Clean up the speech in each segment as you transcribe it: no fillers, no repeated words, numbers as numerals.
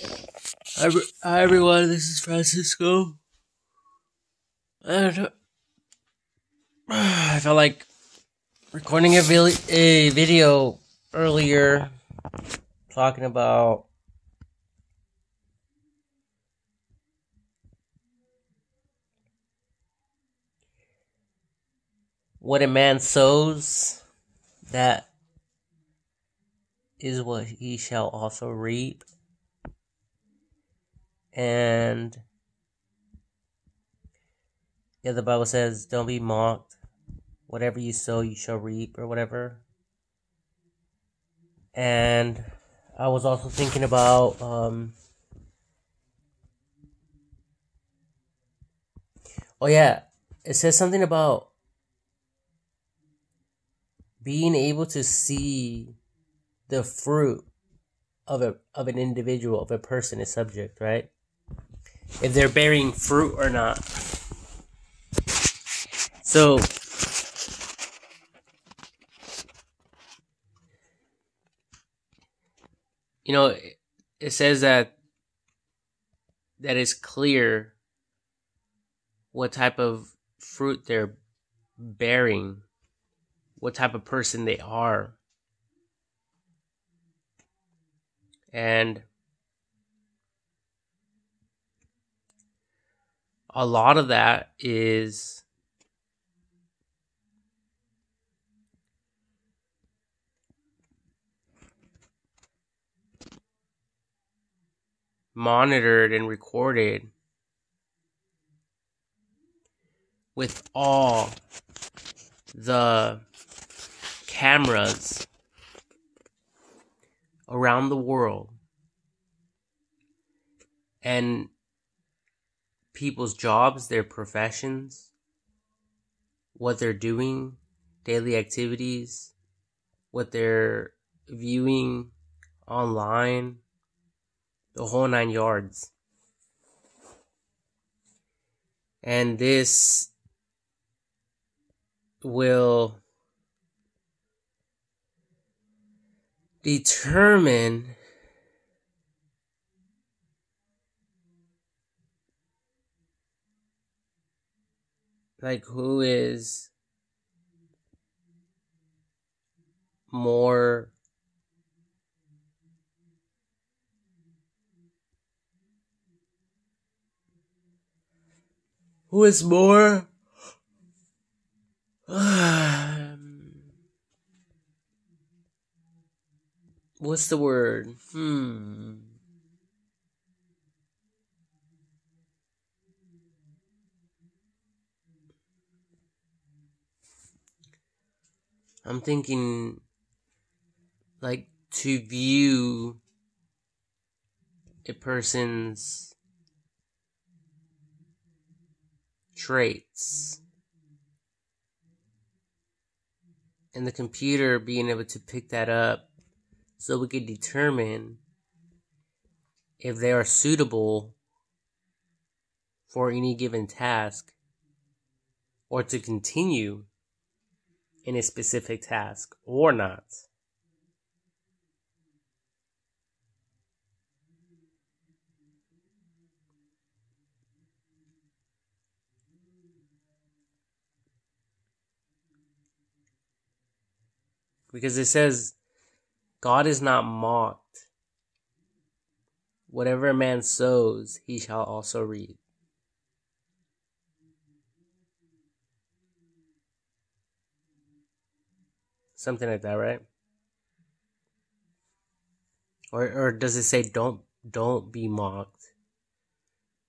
Hi everyone, this is Francisco. And I felt like recording a video earlier talking about what a man sows, that is what he shall also reap. And yeah, the Bible says, don't be mocked. Whatever you sow, you shall reap, or whatever. And I was also thinking about it says something about being able to see the fruit of an individual, of a person, a subject, right? If they're bearing fruit or not. So it says that it's clear what type of fruit they're bearing, what type of person they are. And a lot of that is monitored and recorded with all the cameras around the world and people's jobs, their professions, what they're doing, daily activities, what they're viewing online, the whole 9 yards. And this will determine who is more what's the word? I'm thinking to view a person's traits and the computer being able to pick that up so we could determine if they are suitable for any given task or to continue in a specific task or not. Because it says, God is not mocked. Whatever a man sows, he shall also reap. Something like that, right? Or does it say don't be mocked?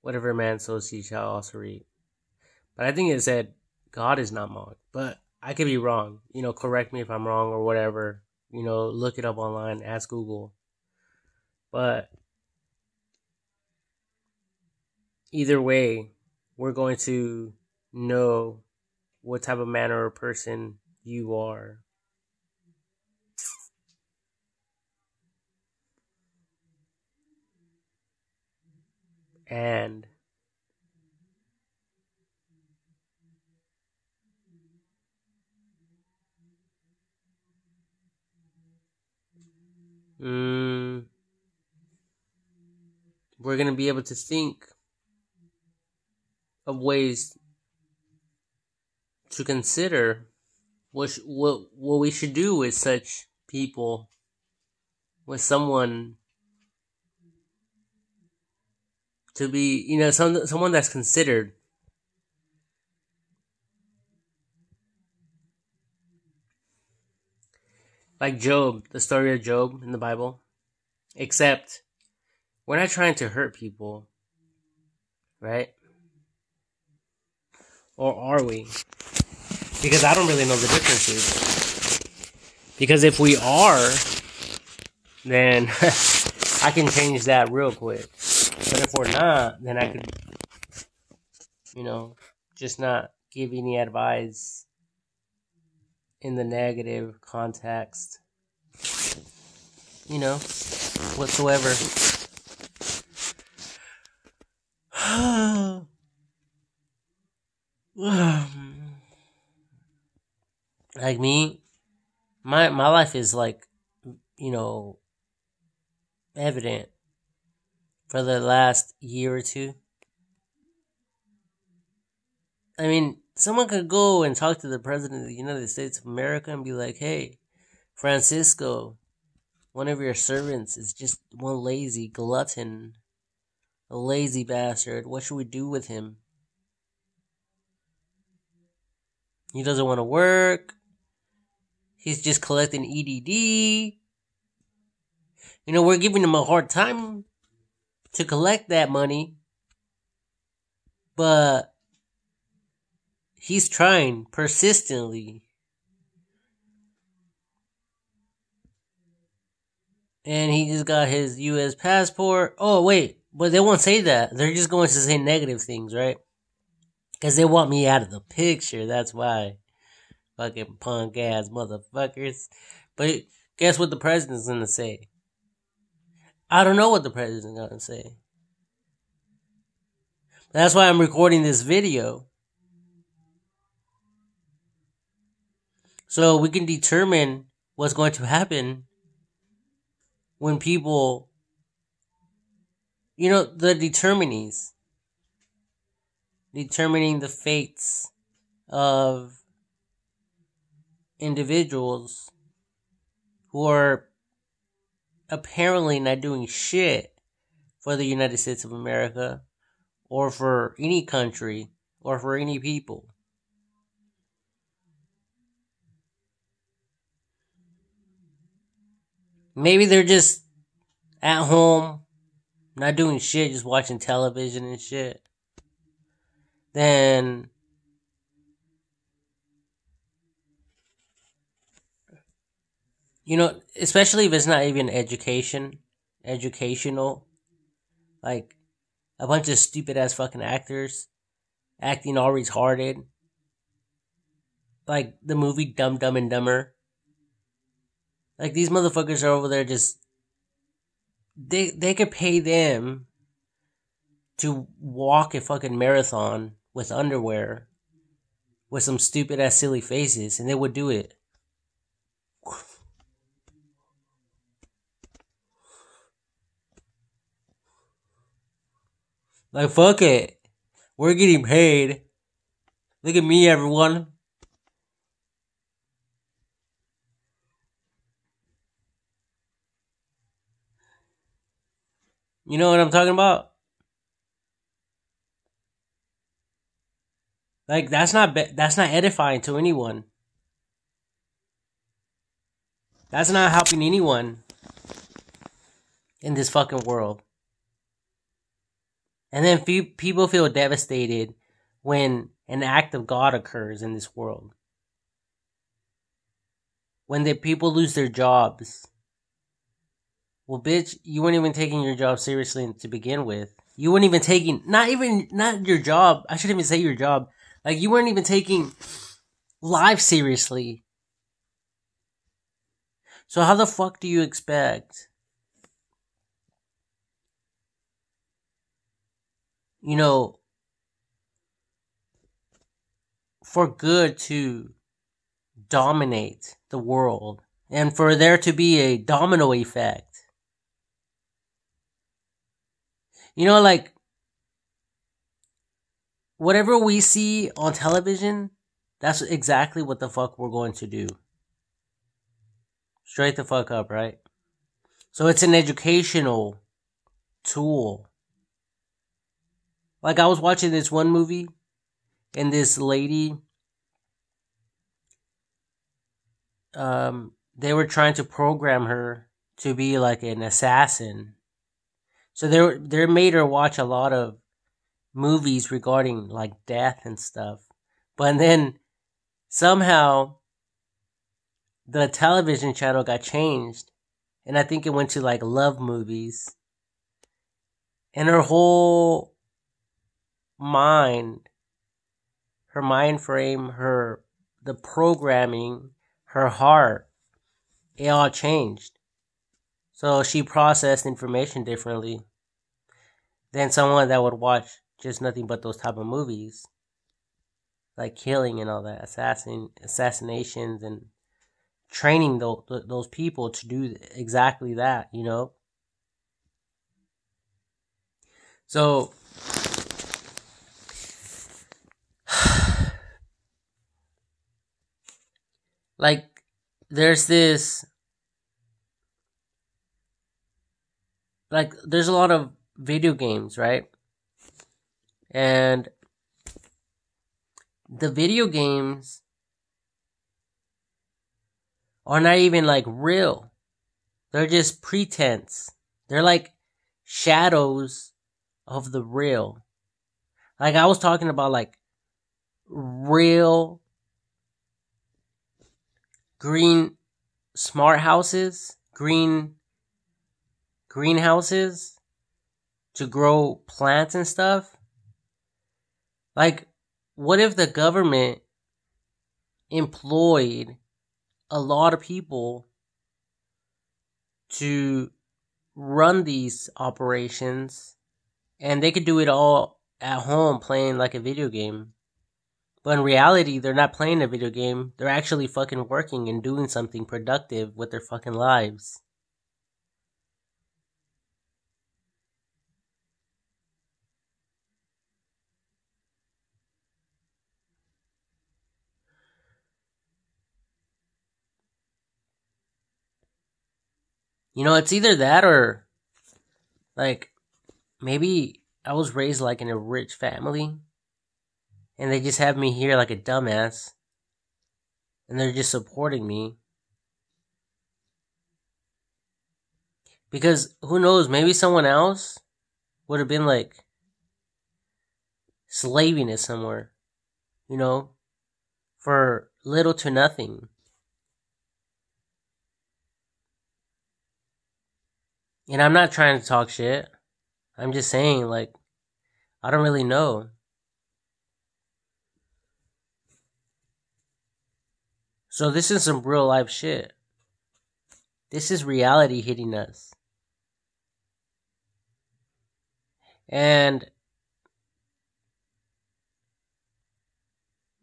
Whatever a man sows, he shall also reap. But I think it said God is not mocked. But I could be wrong. Correct me if I'm wrong or whatever. Look it up online, ask Google. But either way, we're going to know what type of man or person you are. And we're going to be able to think of ways to consider what we should do with such people, with someone to be, someone that's considered. Like Job, the story of Job in the Bible. Except, we're not trying to hurt people, right? Or are we? Because I don't really know the differences. Because if we are, then I can change that real quick. But if we're not, then I could, just not give any advice in the negative context, whatsoever. Like me, my life is like, evident for the last year or two. I mean, someone could go and talk to the President of the United States of America and be like, hey, Francisco, one of your servants is just one lazy glutton, a lazy bastard. What should we do with him? He doesn't want to work. He's just collecting EDD. We're giving him a hard time to collect that money. But he's trying persistently. And he just got his U.S. passport. Oh, wait. But they won't say that. They're just going to say negative things, right? Because they want me out of the picture. That's why. Fucking punk ass motherfuckers. But guess what the president's going to say? I don't know what the president's going to say. That's why I'm recording this video. So we can determine what's going to happen when people, the determinees, determining the fates of individuals who are apparently not doing shit for the United States of America or for any country or for any people. Maybe they're just at home, not doing shit, just watching television and shit. Then especially if it's not even educational, like a bunch of stupid ass fucking actors acting all retarded, like the movie Dumb and Dumber. Like these motherfuckers are over there just they could pay them to walk a fucking marathon with underwear with some stupid ass silly faces, and they would do it. Like, fuck it. We're getting paid. Look at me, everyone. You know what I'm talking about? Like, that's not edifying to anyone. That's not helping anyone in this fucking world. And then people feel devastated when an act of God occurs in this world. When the people lose their jobs. Well, bitch, you weren't even taking your job seriously to begin with. You weren't even taking, not your job. I shouldn't even say your job. Like, you weren't even taking life seriously. So how the fuck do you expect, for good to dominate the world and for there to be a domino effect? You know, like, whatever we see on television, that's exactly what the fuck we're going to do. Straight the fuck up, right? So it's an educational tool. Like, I was watching this one movie, and this lady, they were trying to program her to be like an assassin. So they made her watch a lot of movies regarding like death and stuff. But then somehow the television channel got changed, and I think it went to like love movies. And her whole mind, her mind frame, the programming, her heart, it all changed. So she processed information differently than someone that would watch just nothing but those type of movies, like killing and all that, assassinations, and training those people to do exactly that, you know? So, like, there's this, like, there's a lot of video games, right? And the video games are not even like real. They're just pretense. They're like shadows of the real. Like, I was talking about like real green smart houses, greenhouses to grow plants and stuff. Like, what if the government employed a lot of people to run these operations, and they could do it all at home playing like a video game? But in reality, they're not playing a video game. They're actually fucking working and doing something productive with their fucking lives. You know, it's either that or, like, maybe I was raised like in a rich family, and they just have me here like a dumbass, and they're just supporting me. Because who knows, maybe someone else would have been like slaving it somewhere, you know, for little to nothing. And I'm not trying to talk shit. I'm just saying, like, I don't really know. So this is some real life shit. This is reality hitting us. And,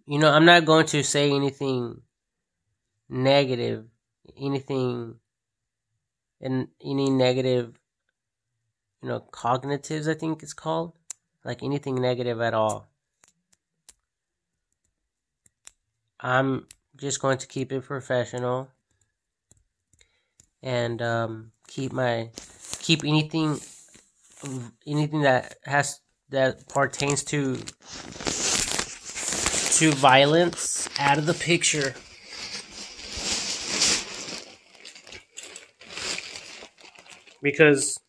you know, I'm not going to say anything negative, anything, and any negative, you know, cognitives, I think it's called. Like, anything negative at all. I'm just going to keep it professional, and keep anything that pertains to violence out of the picture. Because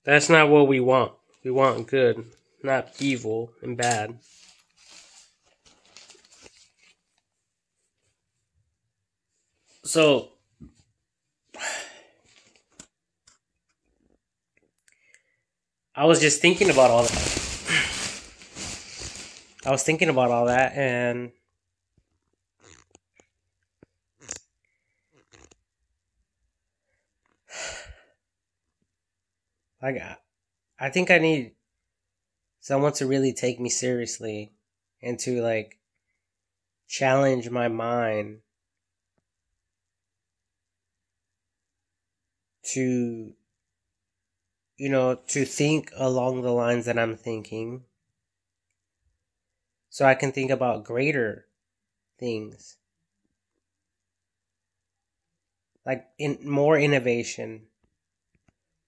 that's not what we want. We want good, not evil and bad. So, I was just thinking about all that. And like, I think I need someone to really take me seriously and to like challenge my mind to to think along the lines that I'm thinking, so I can think about greater things, like in more innovation,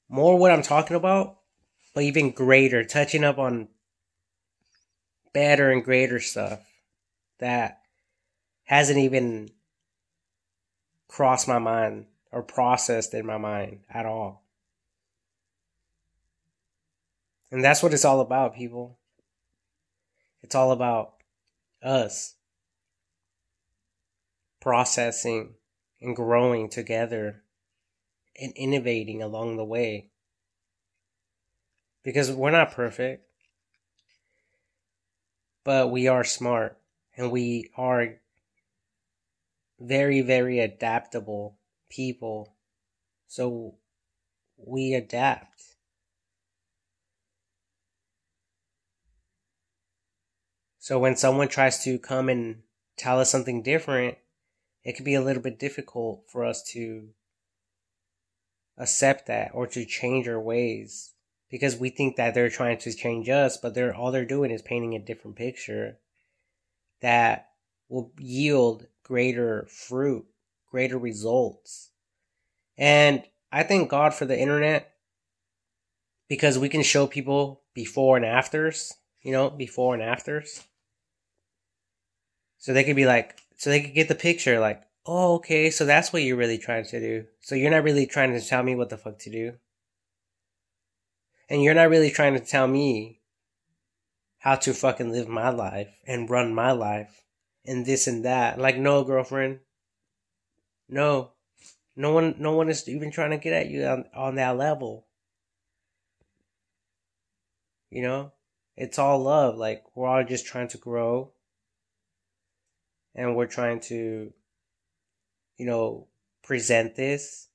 more what I'm talking about, but even greater, touching up on better and greater stuff that hasn't even crossed my mind or processed in my mind at all. And that's what it's all about, people. It's all about us processing and growing together and innovating along the way. Because we're not perfect, but we are smart and we are very, very adaptable people. So we adapt. So when someone tries to come and tell us something different, it can be a little bit difficult for us to accept that or to change our ways, because we think that they're trying to change us, but they're doing is painting a different picture that will yield greater fruit, greater results. And I thank God for the internet, because we can show people before and afters, before and afters. So they could be like, so they could get the picture like, oh, okay, so that's what you're really trying to do. So you're not really trying to tell me what the fuck to do. And you're not really trying to tell me how to fucking live my life and run my life and this and that. Like, no, girlfriend. No. No one is even trying to get at you on that level. You know? It's all love. Like, we're all just trying to grow. And we're trying to, present this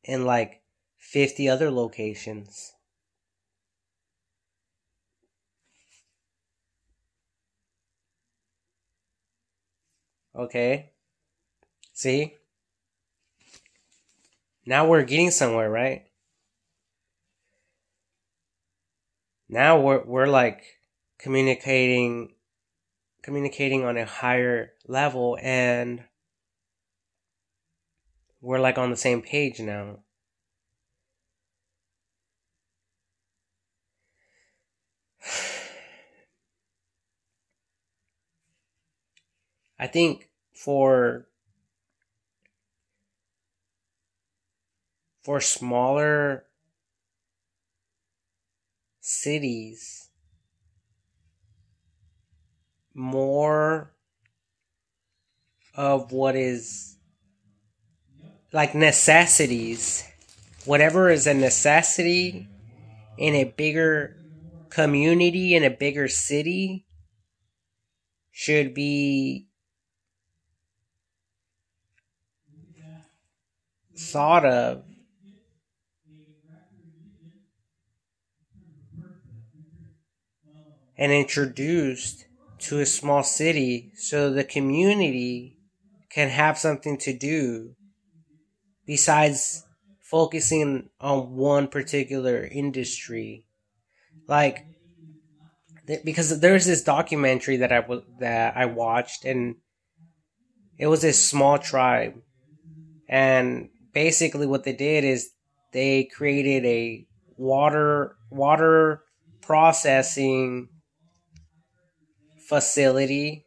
in like 50 other locations. Okay? See? Now we're getting somewhere, right? Now we're like communicating on a higher level, and we're like on the same page now. I think for smaller cities, more of what is like necessities, whatever is a necessity in a bigger community, in a bigger city, should be thought of and introduced to a small city so the community can have something to do besides focusing on one particular industry. Like, because there's this documentary that I watched, and it was this small tribe, and basically what they did is they created a water processing facility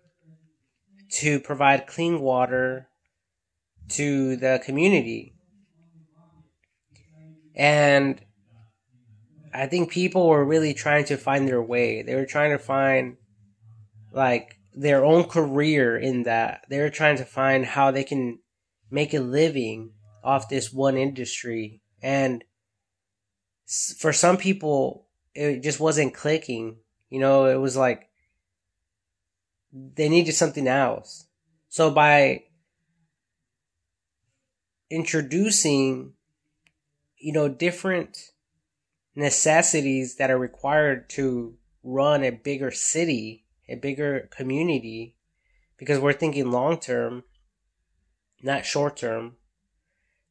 to provide clean water to the community. And I think people were really trying to find their way. They were trying to find like their own career in that. They were trying to find how they can make a living off this one industry. And for some people, it just wasn't clicking. It was like they needed something else. So by introducing, different necessities that are required to run a bigger city, a bigger community, because we're thinking long term, not short term,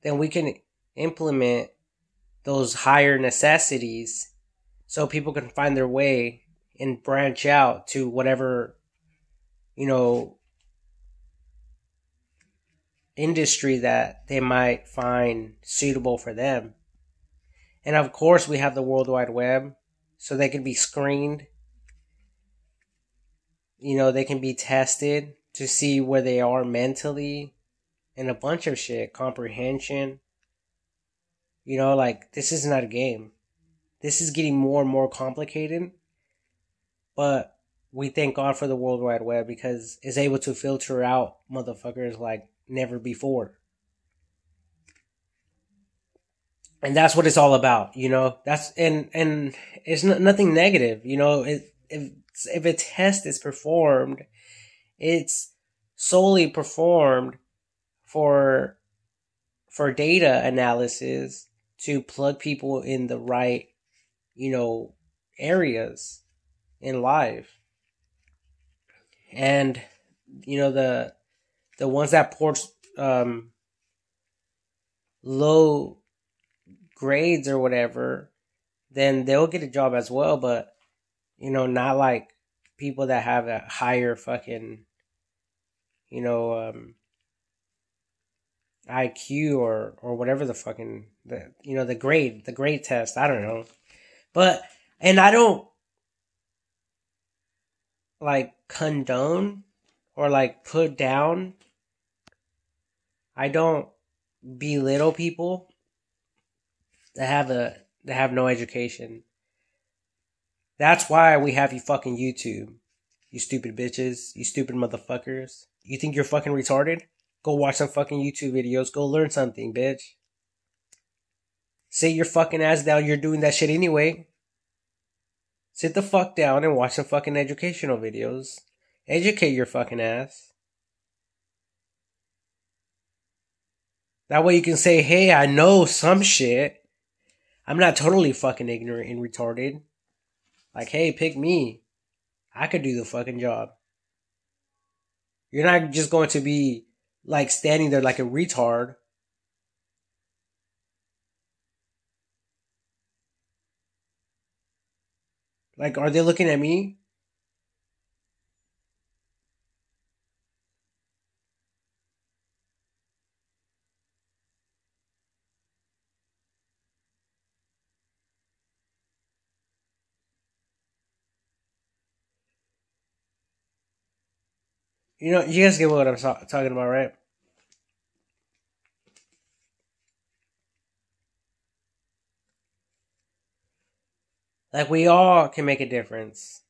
then we can implement those higher necessities so people can find their way and branch out to whatever, you know, industry that they might find suitable for them. And of course, we have the World Wide Web, so they can be screened. They can be tested to see where they are mentally and a bunch of shit, comprehension. Like, this is not a game. This is getting more and more complicated, but we thank God for the World Wide Web because it's able to filter out motherfuckers like never before. And that's what it's all about, That's and it's nothing negative, if a test is performed, it's solely performed for data analysis to plug people in the right, areas in life. And the ones that port low grades or whatever, then they'll get a job as well, but not like people that have a higher fucking IQ or whatever the fucking the grade test. I don't know, and I don't like condone or like put down. I don't belittle people that have no education. That's why we have you fucking YouTube. You stupid bitches. You stupid motherfuckers. You think you're fucking retarded? Go watch some fucking YouTube videos. Go learn something, bitch. Sit your fucking ass down. You're doing that shit anyway. Sit the fuck down and watch some fucking educational videos. Educate your fucking ass. That way you can say, hey, I know some shit. I'm not totally fucking ignorant and retarded. Like, hey, pick me. I could do the fucking job. You're not just going to be like standing there like a retard. Like, are they looking at me? You guys get what I'm talking about, right? Like, we all can make a difference.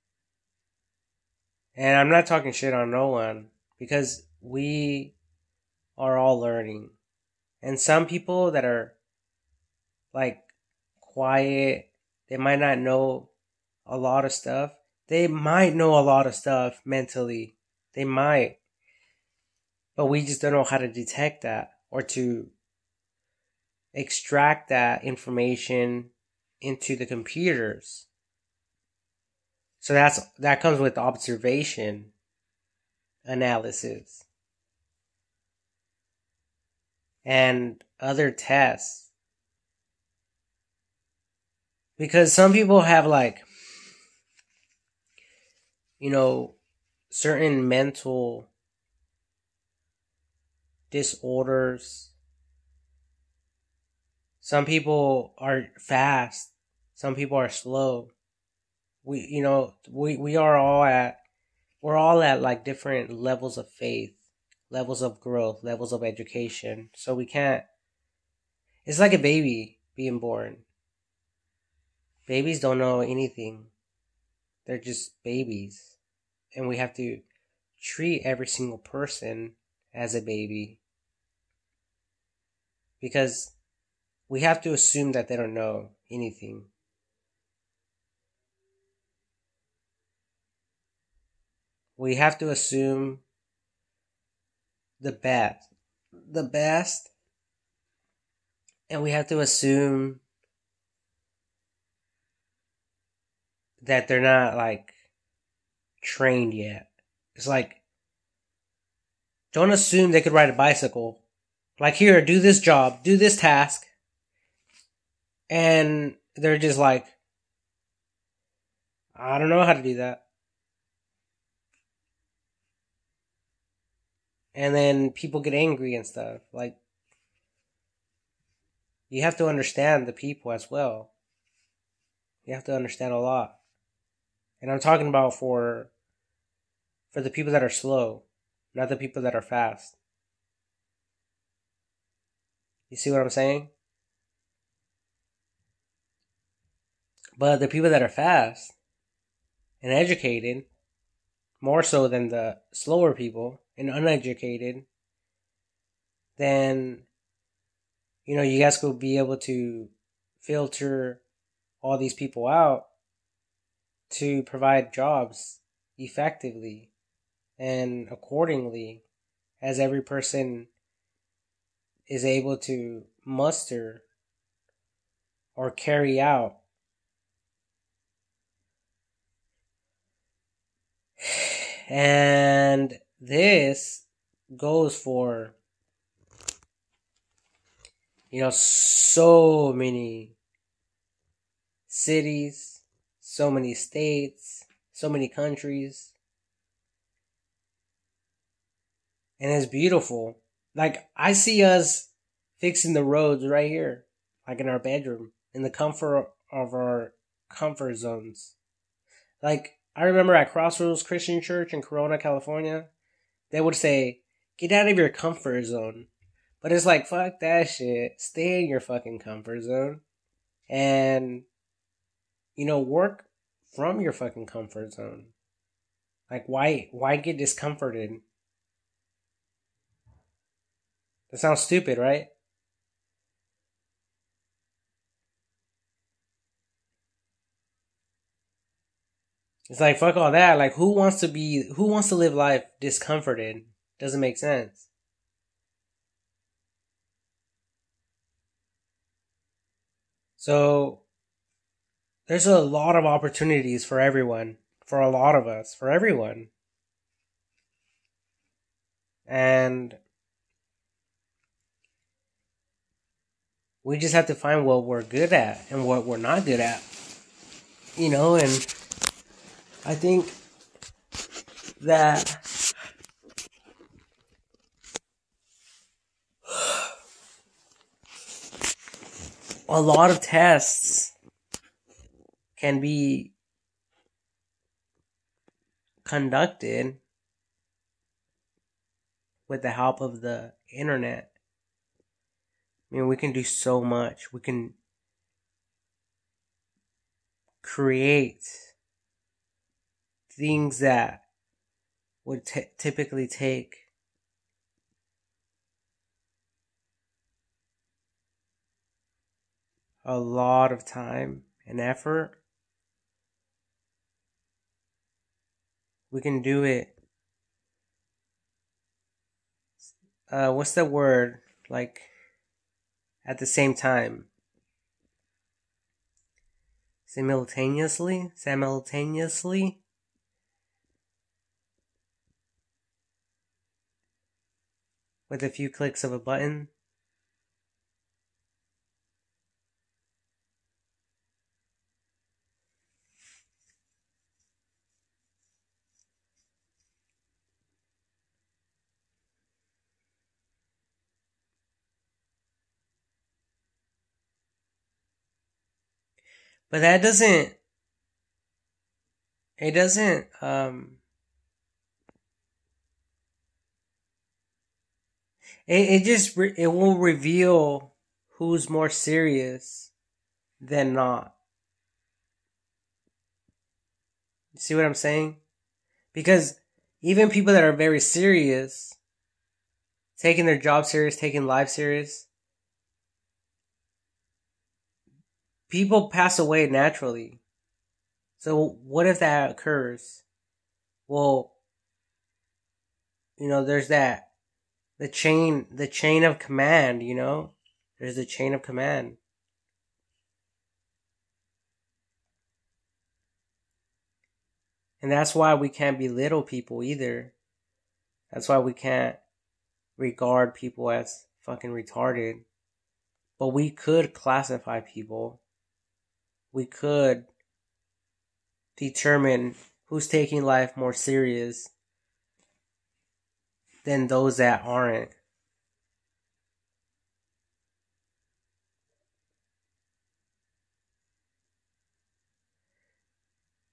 And I'm not talking shit on no one, because we are all learning. And some people that are, like, quiet, they might not know a lot of stuff. They might know a lot of stuff mentally. They might. But we just don't know how to detect that or to extract that information into the computers. So that comes with observation analysis and other tests. Because some people have like, certain mental disorders. Some people are fast. Some people are slow. We are we're all at like different levels of faith, levels of growth, levels of education. So we can't, it's like a baby being born. Babies don't know anything. They're just babies. And we have to treat every single person as a baby. Because we have to assume that they don't know anything. We have to assume the best, and we have to assume that they're not like trained yet. It's like, don't assume they could ride a bicycle. Like, here, do this job, do this task, And they're just like, I don't know how to do that. And then people get angry and stuff. Like, you have to understand the people as well. You have to understand a lot. And I'm talking about for the people that are slow, not the people that are fast. You see what I'm saying? But the people that are fast and educated, more so than the slower people and uneducated, then, you guys will be able to filter all these people out to provide jobs effectively and accordingly, as every person is able to muster or carry out. And this goes for, so many cities, so many states, so many countries. And it's beautiful. Like, I see us fixing the roads right here, like in our bedroom, in the comfort of our comfort zones. Like, I remember at Crossroads Christian Church in Corona, California, they would say, get out of your comfort zone. But it's like, fuck that shit. Stay in your fucking comfort zone. And, work from your fucking comfort zone. Like, why get discomforted? That sounds stupid, right? It's like, fuck all that. Like, who wants to live life discomforted? Doesn't make sense. So, there's a lot of opportunities for everyone, for a lot of us, for everyone. And we just have to find what we're good at and what we're not good at. And I think that a lot of tests can be conducted with the help of the internet. We can do so much. We can create things that would typically take a lot of time and effort. We can do it. What's the word? Like, at the same time. Simultaneously. With a few clicks of a button. But that doesn't, it doesn't, it will reveal who's more serious than not. You see what I'm saying? Because even people that are very serious, taking their job serious, taking life serious, people pass away naturally. So what if that occurs? Well, there's the chain of command, There's the chain of command. And that's why we can't belittle people either. That's why we can't regard people as fucking retarded. But we could classify people we could determine who's taking life more serious than those that aren't.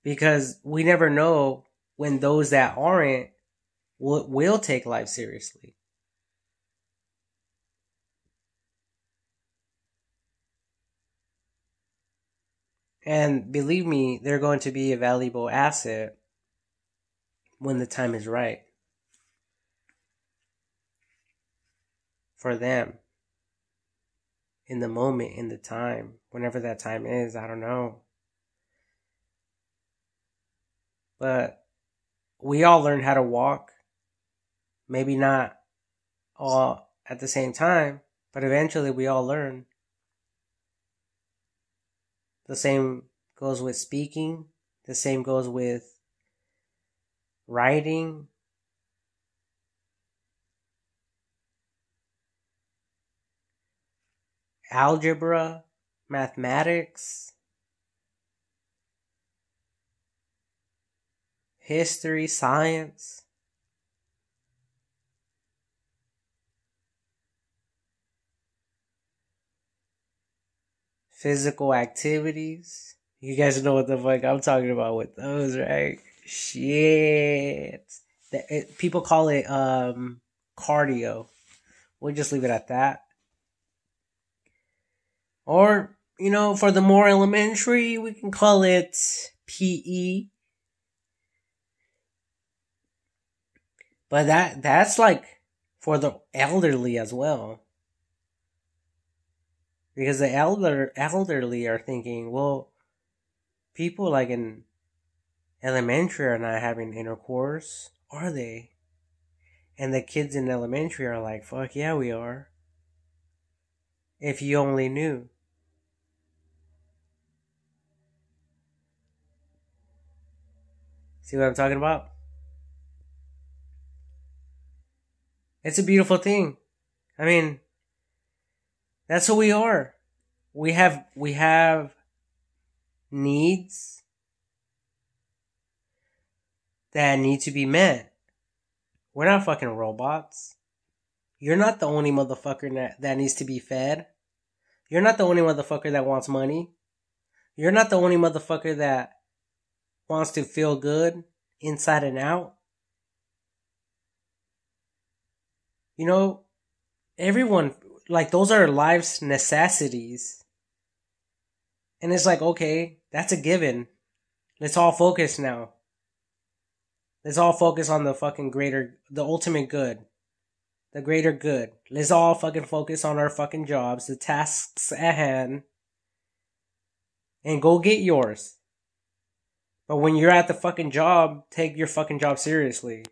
Because we never know when those that aren't will take life seriously. And believe me, they're going to be a valuable asset when the time is right for them. In the moment, in the time, whenever that time is, I don't know. But we all learn how to walk. Maybe not all at the same time, but eventually we all learn. The same goes with speaking. The same goes with writing. Algebra. Mathematics. History. Science. Physical activities. You guys know what the fuck I'm talking about with those, right? Shit. People call it cardio. We'll just leave it at that. Or, for the more elementary, we can call it PE. But that's like for the elderly as well. Because the elderly are thinking, well, people like in elementary are not having intercourse, are they? And the kids in elementary are like, fuck yeah, we are. If you only knew. See what I'm talking about? It's a beautiful thing. I mean, that's who we are. We have needs that need to be met. We're not fucking robots. You're not the only motherfucker that needs to be fed. You're not the only motherfucker that wants money. You're not the only motherfucker that wants to feel good inside and out. Everyone, like, those are life's necessities. And it's like, okay, that's a given. Let's all focus now. Let's all focus on the fucking the ultimate good. The greater good. Let's all fucking focus on our fucking jobs, the tasks at hand, and go get yours. But when you're at the fucking job, take your fucking job seriously.